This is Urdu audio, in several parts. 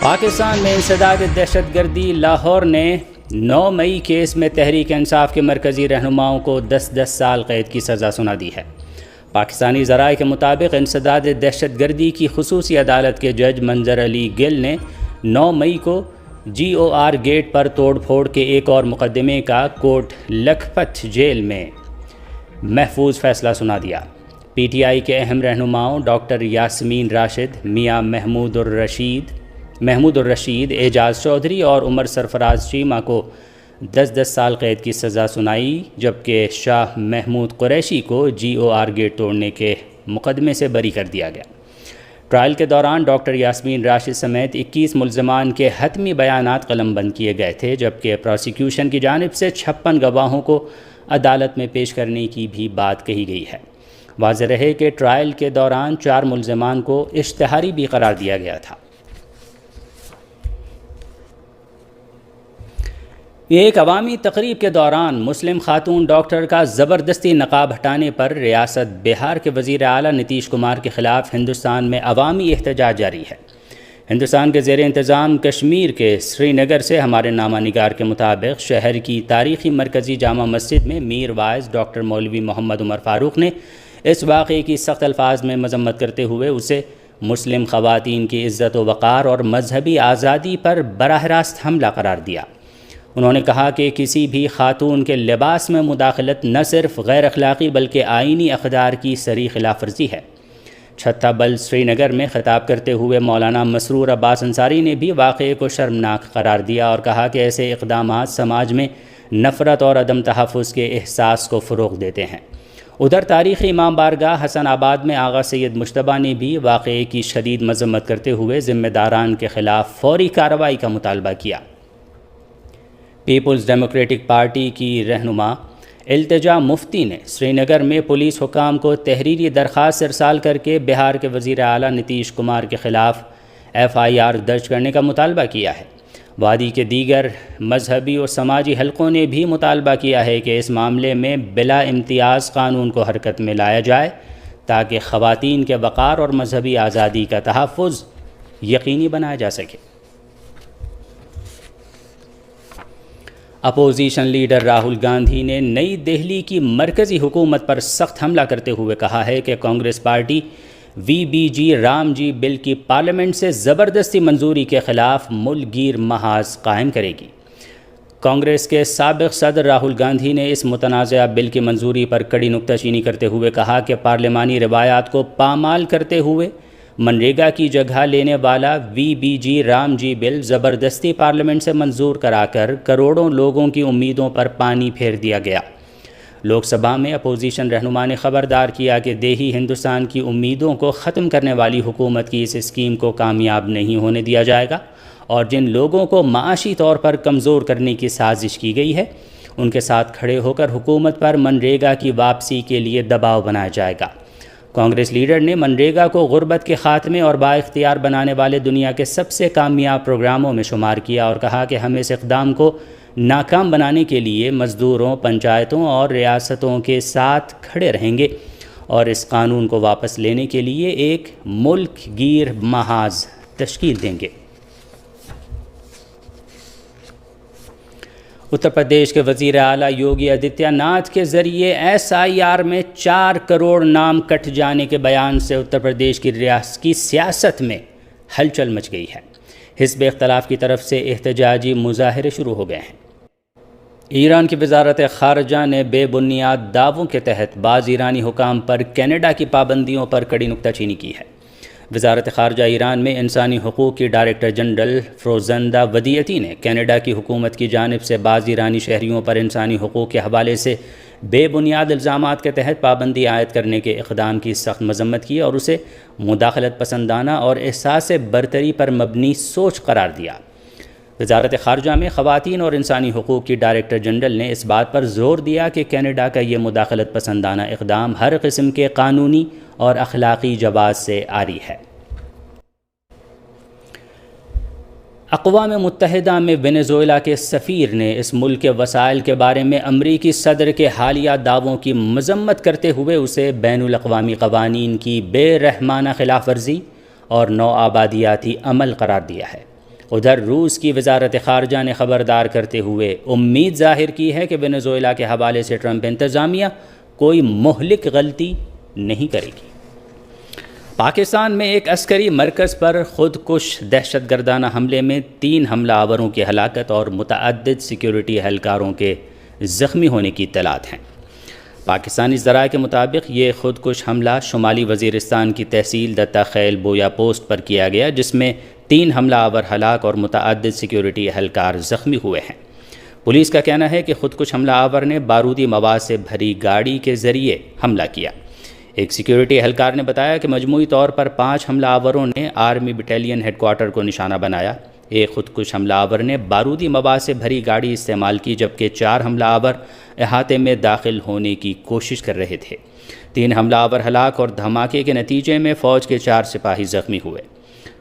پاکستان میں انسداد دہشت گردی لاہور نے 9 مئی کیس میں تحریک انصاف کے مرکزی رہنماؤں کو 10 سال قید کی سزا سنا دی ہے۔ پاکستانی ذرائع کے مطابق انسداد دہشت گردی کی خصوصی عدالت کے جج منظر علی گل نے 9 مئی کو GOR گیٹ پر توڑ پھوڑ کے ایک اور مقدمے کا کوٹ لکھپت جیل میں محفوظ فیصلہ سنا دیا۔ PTI کے اہم رہنماؤں ڈاکٹر یاسمین راشد، میاں محمود الرشید، اعجاز چودھری اور عمر سرفراز چیمہ کو 10 سال قید کی سزا سنائی، جبکہ شاہ محمود قریشی کو GOR گیٹ توڑنے کے مقدمے سے بری کر دیا گیا۔ ٹرائل کے دوران ڈاکٹر یاسمین راشد سمیت 21 ملزمان کے حتمی بیانات قلم بند کیے گئے تھے، جبکہ پروسیکیوشن کی جانب سے 56 گواہوں کو عدالت میں پیش کرنے کی بھی بات کہی گئی ہے۔ واضح رہے کہ ٹرائل کے دوران 4 ملزمان کو اشتہاری بھی قرار دیا گیا تھا۔ ایک عوامی تقریب کے دوران مسلم خاتون ڈاکٹر کا زبردستی نقاب ہٹانے پر ریاست بہار کے وزیر اعلیٰ نتیش کمار کے خلاف ہندوستان میں عوامی احتجاج جاری ہے۔ ہندوستان کے زیر انتظام کشمیر کے سری نگر سے ہمارے نامہ نگار کے مطابق شہر کی تاریخی مرکزی جامع مسجد میں میر وائز ڈاکٹر مولوی محمد عمر فاروق نے اس واقعے کی سخت الفاظ میں مذمت کرتے ہوئے اسے مسلم خواتین کی عزت و وقار اور مذہبی آزادی پر براہ راست حملہ قرار دیا۔ انہوں نے کہا کہ کسی بھی خاتون کے لباس میں مداخلت نہ صرف غیر اخلاقی بلکہ آئینی اقدار کی صریح خلاف ورزی ہے۔ چھتہ بل سری نگر میں خطاب کرتے ہوئے مولانا مسرور عباس انصاری نے بھی واقعے کو شرمناک قرار دیا اور کہا کہ ایسے اقدامات سماج میں نفرت اور عدم تحفظ کے احساس کو فروغ دیتے ہیں۔ ادھر تاریخی امام بارگاہ حسن آباد میں آغا سید مجتبیٰ نے بھی واقعے کی شدید مذمت کرتے ہوئے ذمہ داران کے خلاف فوری کارروائی کا مطالبہ کیا۔ پیپلز ڈیموکریٹک پارٹی کی رہنما التجا مفتی نے سری نگر میں پولیس حکام کو تحریری درخواست ارسال کر کے بہار کے وزیر اعلیٰ نتیش کمار کے خلاف FIR درج کرنے کا مطالبہ کیا ہے۔ وادی کے دیگر مذہبی اور سماجی حلقوں نے بھی مطالبہ کیا ہے کہ اس معاملے میں بلا امتیاز قانون کو حرکت میں لایا جائے تاکہ خواتین کے وقار اور مذہبی آزادی کا تحفظ یقینی بنایا جا سکے۔ اپوزیشن لیڈر راہل گاندھی نے نئی دہلی کی مرکزی حکومت پر سخت حملہ کرتے ہوئے کہا ہے کہ کانگریس پارٹی VBG رام جی بل کی پارلیمنٹ سے زبردستی منظوری کے خلاف ملک گیر محاذ قائم کرے گی۔ کانگریس کے سابق صدر راہل گاندھی نے اس متنازعہ بل کی منظوری پر کڑی نکتہ چینی کرتے ہوئے کہا کہ پارلیمانی روایات کو پامال کرتے ہوئے منریگا کی جگہ لینے والا VBG رام جی بل زبردستی پارلیمنٹ سے منظور کرا کر کروڑوں لوگوں کی امیدوں پر پانی پھیر دیا گیا۔ لوک سبھا میں اپوزیشن رہنما نے خبردار کیا کہ دیہی ہندوستان کی امیدوں کو ختم کرنے والی حکومت کی اس اسکیم کو کامیاب نہیں ہونے دیا جائے گا اور جن لوگوں کو معاشی طور پر کمزور کرنے کی سازش کی گئی ہے ان کے ساتھ کھڑے ہو کر حکومت پر منریگا کی واپسی کے لیے دباؤ بنایا جائے گا۔ کانگریس لیڈر نے منریگا کو غربت کے خاتمے اور بااختیار بنانے والے دنیا کے سب سے کامیاب پروگراموں میں شمار کیا اور کہا کہ ہم اس اقدام کو ناکام بنانے کے لیے مزدوروں، پنچایتوں اور ریاستوں کے ساتھ کھڑے رہیں گے اور اس قانون کو واپس لینے کے لیے ایک ملک گیر محاذ تشکیل دیں گے۔ اتر پردیش کے وزیر اعلیٰ یوگی آدتیہ ناتھ کے ذریعے SIR میں 4 کروڑ نام کٹ جانے کے بیان سے اتر پردیش کی ریاست کی سیاست میں ہلچل مچ گئی ہے۔ حزب اختلاف کی طرف سے احتجاجی مظاہرے شروع ہو گئے ہیں۔ ایران کی وزارت خارجہ نے بے بنیاد دعووں کے تحت بعض ایرانی حکام پر کینیڈا کی پابندیوں پر کڑی نکتہ چینی کی ہے۔ وزارت خارجہ ایران میں انسانی حقوق کی ڈائریکٹر جنرل فروزندہ ودیعتی نے کینیڈا کی حکومت کی جانب سے بعض ایرانی شہریوں پر انسانی حقوق کے حوالے سے بے بنیاد الزامات کے تحت پابندی عائد کرنے کے اقدام کی سخت مذمت کی اور اسے مداخلت پسندانہ اور احساس برتری پر مبنی سوچ قرار دیا۔ وزارت خارجہ میں خواتین اور انسانی حقوق کی ڈائریکٹر جنرل نے اس بات پر زور دیا کہ کینیڈا کا یہ مداخلت پسندانہ اقدام ہر قسم کے قانونی اور اخلاقی جواز سے عاری ہے۔ اقوام متحدہ میں وینزویلا کے سفیر نے اس ملک کے وسائل کے بارے میں امریکی صدر کے حالیہ دعووں کی مذمت کرتے ہوئے اسے بین الاقوامی قوانین کی بے رحمانہ خلاف ورزی اور نو آبادیاتی عمل قرار دیا ہے۔ ادھر روس کی وزارت خارجہ نے خبردار کرتے ہوئے امید ظاہر کی ہے کہ وینزویلا کے حوالے سے ٹرمپ انتظامیہ کوئی مہلک غلطی نہیں کرے گی۔ پاکستان میں ایک عسکری مرکز پر خودکش دہشت گردانہ حملے میں 3 حملہ آوروں کی ہلاکت اور متعدد سیکیورٹی اہلکاروں کے زخمی ہونے کی اطلاعات ہیں۔ پاکستانی ذرائع کے مطابق یہ خودکش حملہ شمالی وزیرستان کی تحصیل دتا خیل بویا پوسٹ پر کیا گیا، جس میں 3 حملہ آور ہلاک اور متعدد سیکیورٹی اہلکار زخمی ہوئے ہیں۔ پولیس کا کہنا ہے کہ خودکش حملہ آور نے بارودی مواد سے بھری گاڑی کے ذریعے حملہ کیا۔ ایک سیکیورٹی اہلکار نے بتایا کہ مجموعی طور پر 5 حملہ آوروں نے آرمی بٹالین ہیڈ کوارٹر کو نشانہ بنایا۔ ایک خودکش حملہ آور نے بارودی مواد سے بھری گاڑی استعمال کی، جبکہ 4 حملہ آور احاطے میں داخل ہونے کی کوشش کر رہے تھے۔ 3 حملہ آور ہلاک اور دھماکے کے نتیجے میں فوج کے 4 سپاہی زخمی ہوئے۔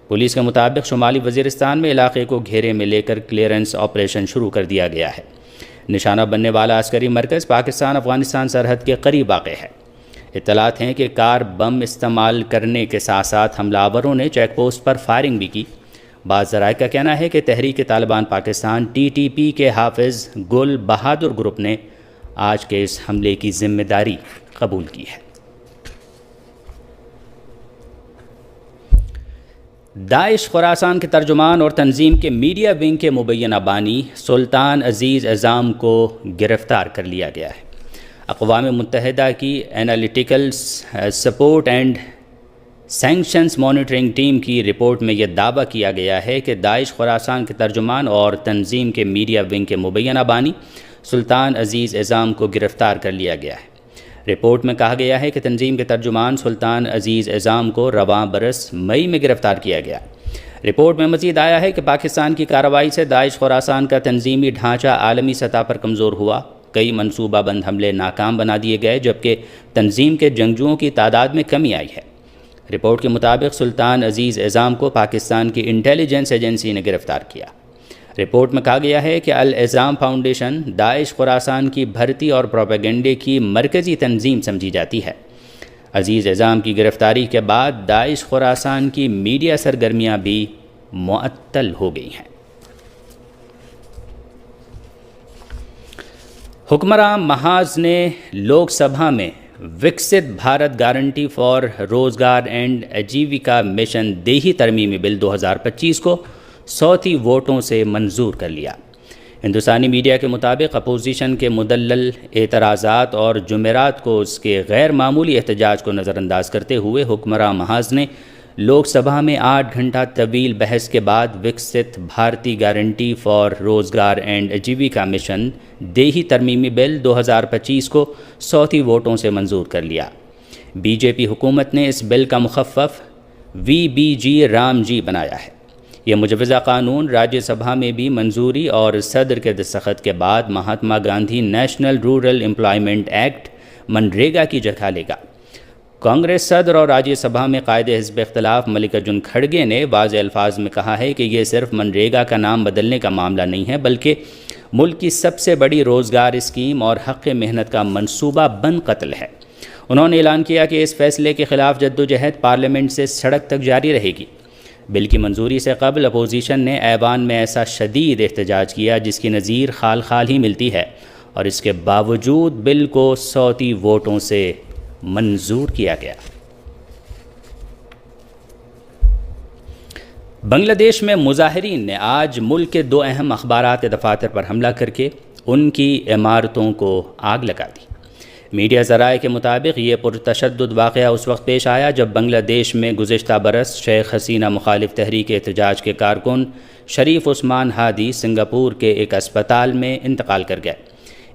پولیس کے مطابق شمالی وزیرستان میں علاقے کو گھیرے میں لے کر کلیئرنس آپریشن شروع کر دیا گیا ہے۔ نشانہ بننے والا عسکری مرکز پاکستان افغانستان سرحد کے قریب واقع ہے۔ اطلاعات ہیں کہ کار بم استعمال کرنے کے ساتھ ساتھ حملہ آوروں نے چیک پوسٹ پر فائرنگ بھی کی۔ بعض ذرائع کا کہنا ہے کہ تحریک طالبان پاکستان TTP کے حافظ گل بہادر گروپ نے آج کے اس حملے کی ذمہ داری قبول کی ہے۔ داعش خراسان کے ترجمان اور تنظیم کے میڈیا ونگ کے مبینہ بانی سلطان عزیز اعظام کو گرفتار کر لیا گیا ہے۔ اقوام متحدہ کی analytical support and sanctions monitoring team کی رپورٹ میں یہ دعویٰ کیا گیا ہے کہ داعش خراسان کے ترجمان اور تنظیم کے میڈیا ونگ کے مبینہ بانی سلطان عزیز اعظام کو گرفتار کر لیا گیا ہے۔ رپورٹ میں کہا گیا ہے کہ تنظیم کے ترجمان سلطان عزیز اعظام کو رواں برس مئی میں گرفتار کیا گیا۔ رپورٹ میں مزید آیا ہے کہ پاکستان کی کارروائی سے داعش خراسان کا تنظیمی ڈھانچہ عالمی سطح پر کمزور ہوا۔ کئی منصوبہ بند حملے ناکام بنا دیے گئے، جبکہ تنظیم کے جنگجوؤں کی تعداد میں کمی آئی ہے۔ رپورٹ کے مطابق سلطان عزیز اعظام کو پاکستان کی انٹیلیجنس ایجنسی نے گرفتار کیا۔ رپورٹ میں کہا گیا ہے کہ الاعظام فاؤنڈیشن داعش خراسان کی بھرتی اور پروپیگنڈے کی مرکزی تنظیم سمجھی جاتی ہے۔ عزیز اعظام کی گرفتاری کے بعد داعش خراسان کی میڈیا سرگرمیاں بھی معطل ہو گئی ہیں۔ حکمراں محاذ نے لوک سبھا میں وکست بھارت گارنٹی فار روزگار اینڈ آجیویکا مشن دیہی ترمیمی بل 2025 کو صوتی ووٹوں سے منظور کر لیا۔ ہندوستانی میڈیا کے مطابق اپوزیشن کے مدلل اعتراضات اور جمعرات کو اس کے غیر معمولی احتجاج کو نظر انداز کرتے ہوئے حکمراں محاذ نے لوک سبھا میں 8 گھنٹہ طویل بحث کے بعد وکست بھارتی گارنٹی فار روزگار اینڈ آجیویکا مشن دیہی ترمیمی بل 2025 کو صوتی ووٹوں سے منظور کر لیا۔ BJP حکومت نے اس بل کا مخفف VBG رام جی بنایا ہے۔ یہ مجوزہ قانون راجیہ سبھا میں بھی منظوری اور صدر کے دستخط کے بعد Mahatma Gandhi national rural employment act MNREGA کی جگہ لے گا۔ کانگریس صدر اور راجیہ سبھا میں قائد حزب اختلاف ملکارجن کھڑگے نے واضح الفاظ میں کہا ہے کہ یہ صرف منریگا کا نام بدلنے کا معاملہ نہیں ہے، بلکہ ملک کی سب سے بڑی روزگار اسکیم اور حق محنت کا منصوبہ بند قتل ہے۔ انہوں نے اعلان کیا کہ اس فیصلے کے خلاف جدوجہد پارلیمنٹ سے سڑک تک جاری رہے گی۔ بل کی منظوری سے قبل اپوزیشن نے ایوان میں ایسا شدید احتجاج کیا جس کی نظیر خال خال ہی ملتی ہے، اور اس کے باوجود بل کو صوتی ووٹوں سے منظور کیا گیا۔ بنگلہ دیش میں مظاہرین نے آج ملک کے 2 اہم اخبارات دفاتر پر حملہ کر کے ان کی عمارتوں کو آگ لگا دی۔ میڈیا ذرائع کے مطابق یہ پرتشدد واقعہ اس وقت پیش آیا جب بنگلہ دیش میں گزشتہ برس شیخ حسینہ مخالف تحریک احتجاج کے کارکن شریف عثمان ہادی سنگاپور کے ایک اسپتال میں انتقال کر گئے۔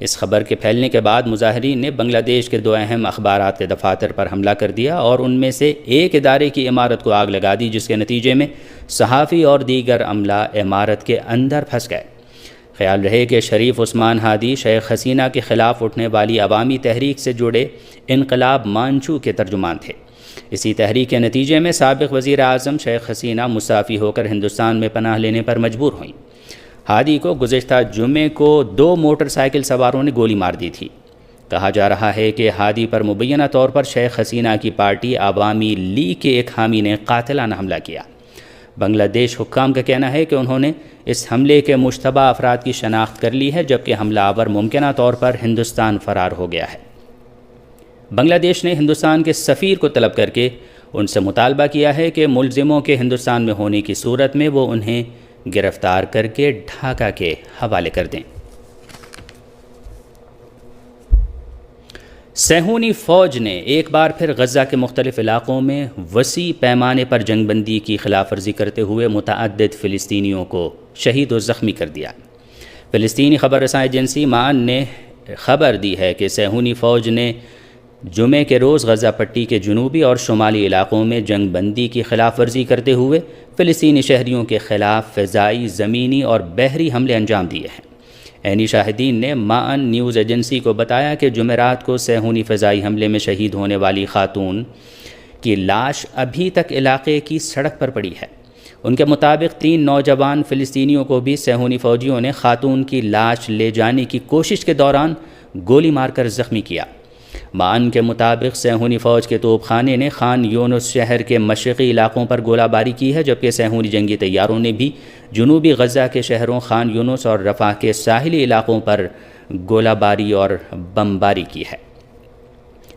اس خبر کے پھیلنے کے بعد مظاہرین نے بنگلہ دیش کے 2 اہم اخبارات کے دفاتر پر حملہ کر دیا اور ان میں سے ایک ادارے کی عمارت کو آگ لگا دی، جس کے نتیجے میں صحافی اور دیگر عملہ عمارت کے اندر پھنس گئے۔ خیال رہے کہ شریف عثمان ہادی شیخ حسینہ کے خلاف اٹھنے والی عوامی تحریک سے جڑے انقلاب مانچو کے ترجمان تھے۔ اسی تحریک کے نتیجے میں سابق وزیر اعظم شیخ حسینہ مستعفی ہو کر ہندوستان میں پناہ لینے پر مجبور ہوئیں۔ ہادی کو گزشتہ جمعے کو 2 موٹر سائیکل سواروں نے گولی مار دی تھی۔ کہا جا رہا ہے کہ ہادی پر مبینہ طور پر شیخ حسینہ کی پارٹی عوامی لیگ کے ایک حامی نے قاتلانہ حملہ کیا۔ بنگلہ دیش حکام کا کہنا ہے کہ انہوں نے اس حملے کے مشتبہ افراد کی شناخت کر لی ہے، جبکہ حملہ آور ممکنہ طور پر ہندوستان فرار ہو گیا ہے۔ بنگلہ دیش نے ہندوستان کے سفیر کو طلب کر کے ان سے مطالبہ کیا ہے کہ ملزموں کے ہندوستان میں ہونے کی صورت میں وہ انہیں گرفتار کر کے ڈھاکہ کے حوالے کر دیں۔ صہیونی فوج نے ایک بار پھر غزہ کے مختلف علاقوں میں وسیع پیمانے پر جنگ بندی کی خلاف ورزی کرتے ہوئے متعدد فلسطینیوں کو شہید و زخمی کر دیا۔ فلسطینی خبر رساں ایجنسی معن نے خبر دی ہے کہ صہیونی فوج نے جمعے کے روز غزہ پٹی کے جنوبی اور شمالی علاقوں میں جنگ بندی کی خلاف ورزی کرتے ہوئے فلسطینی شہریوں کے خلاف فضائی، زمینی اور بحری حملے انجام دیے ہیں۔ عینی شاہدین نے معن نیوز ایجنسی کو بتایا کہ جمعرات کو صہیونی فضائی حملے میں شہید ہونے والی خاتون کی لاش ابھی تک علاقے کی سڑک پر پڑی ہے۔ ان کے مطابق 3 نوجوان فلسطینیوں کو بھی صہیونی فوجیوں نے خاتون کی لاش لے جانے کی کوشش کے دوران گولی مار کر زخمی کیا۔ معن کے مطابق صہیونی فوج کے توپ خانے نے خان یونس شہر کے مشرقی علاقوں پر گولہ باری کی ہے، جبکہ صہیونی جنگی طیاروں نے بھی جنوبی غزہ کے شہروں خان یونس اور رفح کے ساحلی علاقوں پر گولہ باری اور بمباری کی ہے۔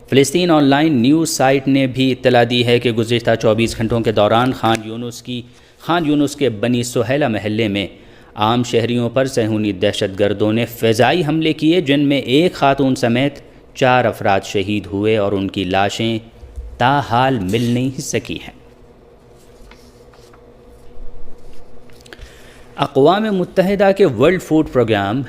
فلسطین آن لائن نیوز سائٹ نے بھی اطلاع دی ہے کہ گزشتہ 24 گھنٹوں کے دوران خان یونس کے بنی سہیلہ محلے میں عام شہریوں پر صہیونی دہشت گردوں نے فضائی حملے کیے، جن میں ایک خاتون سمیت 4 افراد شہید ہوئے اور ان کی لاشیں تاحال مل نہیں سکی ہیں۔ اقوام متحدہ کے ورلڈ فوڈ پروگرام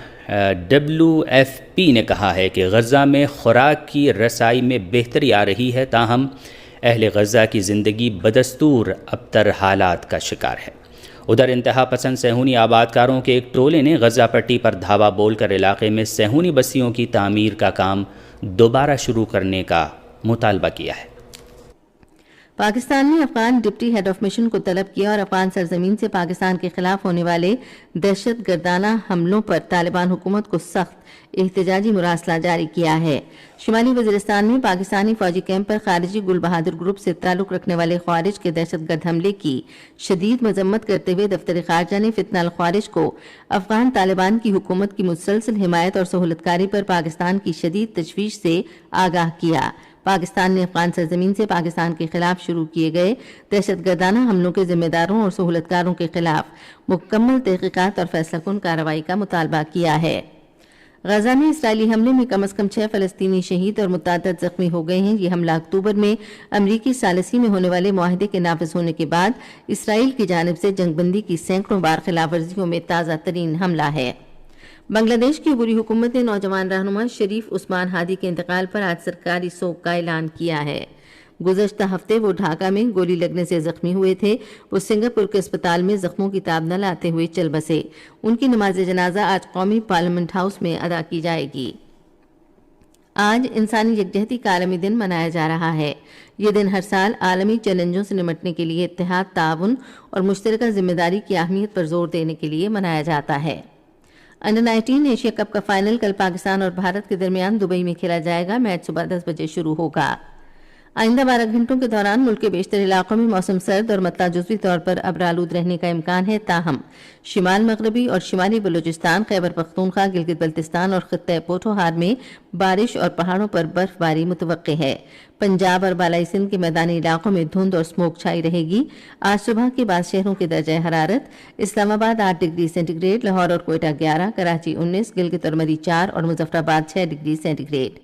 WFP نے کہا ہے کہ غزہ میں خوراک کی رسائی میں بہتری آ رہی ہے، تاہم اہل غزہ کی زندگی بدستور ابتر حالات کا شکار ہے۔ ادھر انتہا پسند صہیونی آباد کاروں کے ایک ٹولے نے غزہ پٹی پر دھاوا بول کر علاقے میں صہیونی بستیوں کی تعمیر کا کام دوبارہ شروع کرنے کا مطالبہ کیا ہے۔ پاکستان نے افغان ڈپٹی ہیڈ آف مشن کو طلب کیا اور افغان سرزمین سے پاکستان کے خلاف ہونے والے دہشت گردانہ حملوں پر طالبان حکومت کو سخت احتجاجی مراسلہ جاری کیا ہے۔ شمالی وزیرستان میں پاکستانی فوجی کیمپ پر خارجی گل بہادر گروپ سے تعلق رکھنے والے خوارج کے دہشت گرد حملے کی شدید مذمت کرتے ہوئے دفتر خارجہ نے فتنہ الخوارج کو افغان طالبان کی حکومت کی مسلسل حمایت اور سہولت کاری پر پاکستان کی شدید تشویش سے آگاہ کیا۔ پاکستان نے افغان سرزمین سے پاکستان کے خلاف شروع کیے گئے دہشت گردانہ حملوں کے ذمہ داروں اور سہولت کاروں کے خلاف مکمل تحقیقات اور فیصلہ کن کارروائی کا مطالبہ کیا ہے۔ غزہ میں اسرائیلی حملے میں کم از کم 6 فلسطینی شہید اور متعدد زخمی ہو گئے ہیں۔ یہ حملہ اکتوبر میں امریکی ثالثی میں ہونے والے معاہدے کے نافذ ہونے کے بعد اسرائیل کی جانب سے جنگ بندی کی سینکڑوں بار خلاف ورزیوں میں تازہ ترین حملہ ہے۔ بنگلہ دیش کی عبوری حکومت نے نوجوان رہنما شریف عثمان ہادی کے انتقال پر آج سرکاری سوگ کا اعلان کیا ہے۔ گزشتہ ہفتے وہ ڈھاکہ میں گولی لگنے سے زخمی ہوئے تھے۔ وہ سنگاپور کے اسپتال میں زخموں کی تاب نہ لاتے ہوئے چل بسے۔ ان کی نماز جنازہ آج قومی پارلیمنٹ ہاؤس میں ادا کی جائے گی۔ آج انسانی یکجہتی کا عالمی دن منایا جا رہا ہے۔ یہ دن ہر سال عالمی چیلنجوں سے نمٹنے کے لیے اتحاد، تعاون اور مشترکہ ذمہ داری کی اہمیت پر زور دینے کے لیے منایا جاتا ہے۔ انڈر 19 ایشیا کپ کا فائنل کل پاکستان اور بھارت کے درمیان دبئی میں کھیلا جائے گا۔ میچ صبح 10 بجے شروع ہوگا۔ آئندہ 12 گھنٹوں کے دوران ملک کے بیشتر علاقوں میں موسم سرد اور مطلع جزوی طور پر ابرآلود رہنے کا امکان ہے، تاہم شمال مغربی اور شمالی بلوچستان، خیبر پختونخوا، گلگت بلتستان اور خطہ پوٹھوہار میں بارش اور پہاڑوں پر برف باری متوقع ہے۔ پنجاب اور بالائی سندھ کے میدانی علاقوں میں دھند اور سموک چھائی رہے گی۔ آج صبح کے بعض شہروں کے درجہ حرارت: اسلام آباد 8 ڈگری سینٹی گریڈ، لاہور اور کوئٹہ 11، کراچی 19، گلگت اور مری 4 اور Muzaffarabad 6 degree centigrade.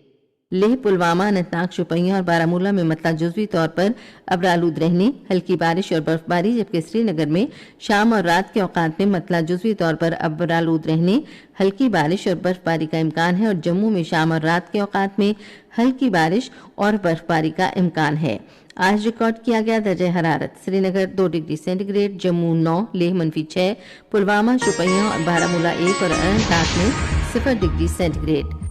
Leh, Pulwama, Anantnag, Shopian اور بارہمولہ میں مطلع جزوی طور پر ابرآلود رہنے، ہلکی بارش اور برف باری، جبکہ سری نگر میں شام اور رات کے اوقات میں مطلع جزوی طور پر ابرآلود رہنے، ہلکی بارش اور برف باری کا امکان ہے، اور جموں میں شام اور رات کے اوقات میں ہلکی بارش اور برف باری کا امکان ہے۔ آج ریکارڈ کیا گیا درجہ حرارت: Srinagar 2 degree centigrade, Jammu 9، Leh -6، Pulwama, Shopian اور بارہمولہ 1 اور اننت ناگ میں 0 ڈگری سینٹی گریڈ۔